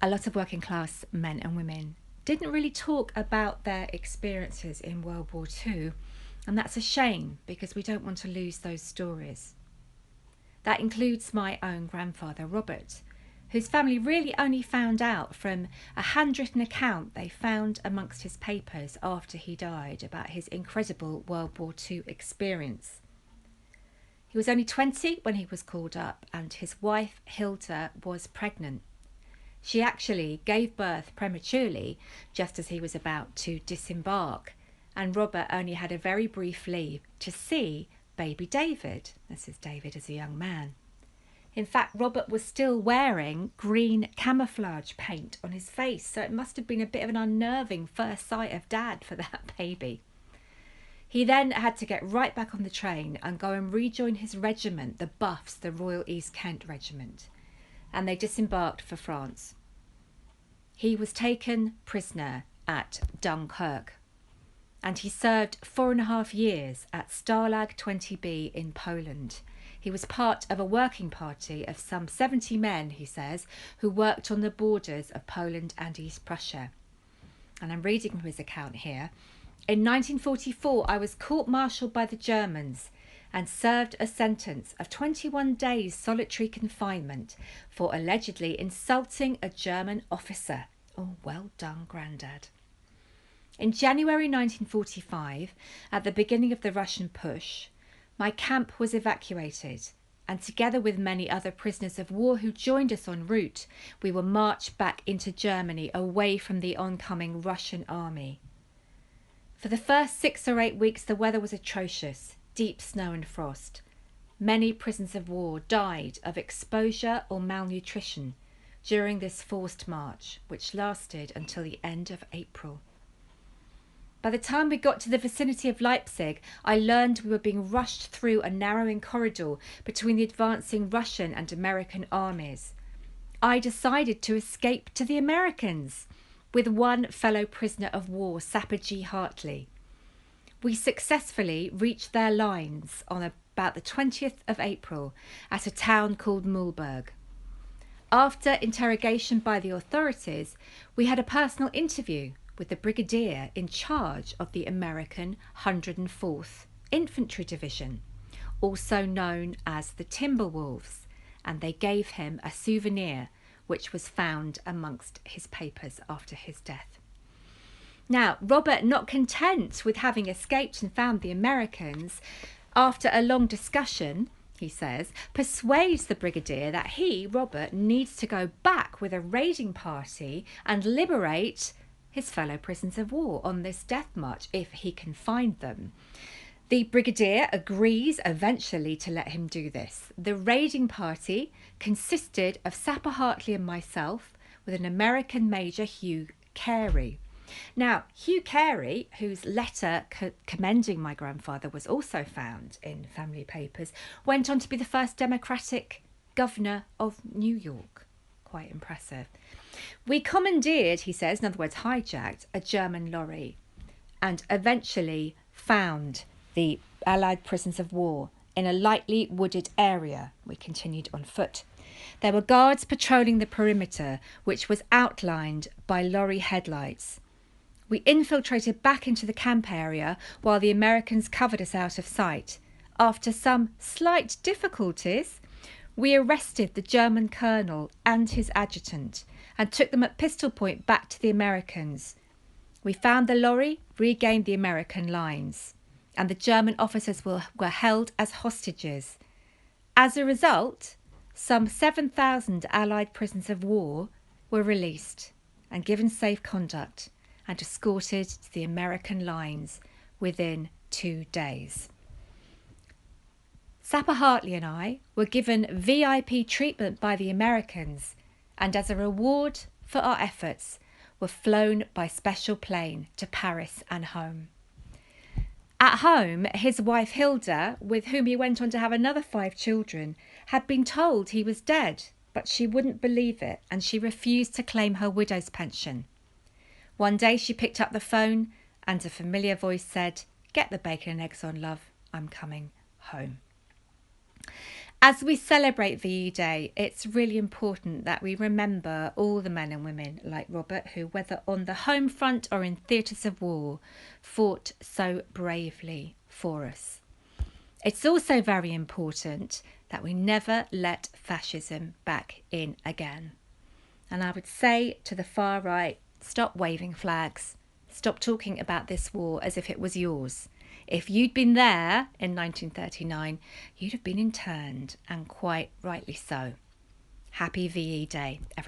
a lot of working class men and women didn't really talk about their experiences in World War II. And that's a shame because we don't want to lose those stories. That includes my own grandfather, Robert, whose family really only found out from a handwritten account they found amongst his papers after he died about his incredible World War II experience. He was only 20 when he was called up, and his wife, Hilda, was pregnant. She actually gave birth prematurely just as he was about to disembark, and Robert only had a very brief leave to see baby David. This is David as a young man. In fact, Robert was still wearing green camouflage paint on his face, so it must have been a bit of an unnerving first sight of Dad for that baby. He then had to get right back on the train and go and rejoin his regiment, the Buffs, the Royal East Kent Regiment, and they disembarked for France. He was taken prisoner at Dunkirk, and he served 4.5 years at Stalag 20B in Poland. He was part of a working party of some 70 men, he says, who worked on the borders of Poland and East Prussia. And I'm reading from his account here. In 1944, I was court-martialed by the Germans and served a sentence of 21 days solitary confinement for allegedly insulting a German officer. Oh, well done, Grandad. In January 1945, at the beginning of the Russian push, my camp was evacuated, and together with many other prisoners of war who joined us en route, we were marched back into Germany away from the oncoming Russian army. For the first 6 or 8 weeks, the weather was atrocious, deep snow and frost. Many prisoners of war died of exposure or malnutrition during this forced march, which lasted until the end of April. By the time we got to the vicinity of Leipzig, I learned we were being rushed through a narrowing corridor between the advancing Russian and American armies. I decided to escape to the Americans with one fellow prisoner of war, Sapper G. Hartley. We successfully reached their lines on about the 20th of April at a town called Mühlberg. After interrogation by the authorities, we had a personal interview with the brigadier in charge of the American 104th Infantry Division, also known as the Timberwolves, and they gave him a souvenir which was found amongst his papers after his death. Now, Robert, not content with having escaped and found the Americans, after a long discussion, he says, persuades the brigadier that he, Robert, needs to go back with a raiding party and liberate his fellow prisoners of war on this death march if he can find them. The brigadier agrees eventually to let him do this. The raiding party consisted of Sapper Hartley and myself, with an American Major, Hugh Carey. Now, Hugh Carey, whose letter commending my grandfather was also found in family papers, went on to be the first Democratic governor of New York. Quite impressive. We commandeered, he says, in other words hijacked, a German lorry and eventually found the Allied prisoners of war in a lightly wooded area. We continued on foot. There were guards patrolling the perimeter, which was outlined by lorry headlights. We infiltrated back into the camp area while the Americans covered us out of sight. After some slight difficulties, we arrested the German colonel and his adjutant and took them at pistol point back to the Americans. We found the lorry, regained the American lines, and the German officers were held as hostages. As a result, some 7,000 Allied prisoners of war were released and given safe conduct and escorted to the American lines within 2 days. Sapper Hartley and I were given VIP treatment by the Americans, and as a reward for our efforts, were flown by special plane to Paris and home. At home, his wife Hilda, with whom he went on to have another 5 children, had been told he was dead, but she wouldn't believe it, and she refused to claim her widow's pension. One day she picked up the phone and a familiar voice said, "Get the bacon and eggs on, love. I'm coming home." As we celebrate VE Day, it's really important that we remember all the men and women like Robert who, whether on the home front or in theatres of war, fought so bravely for us. It's also very important that we never let fascism back in again. And I would say to the far right, stop waving flags. Stop talking about this war as if it was yours. If you'd been there in 1939, you'd have been interned, and quite rightly so. Happy VE Day, everyone.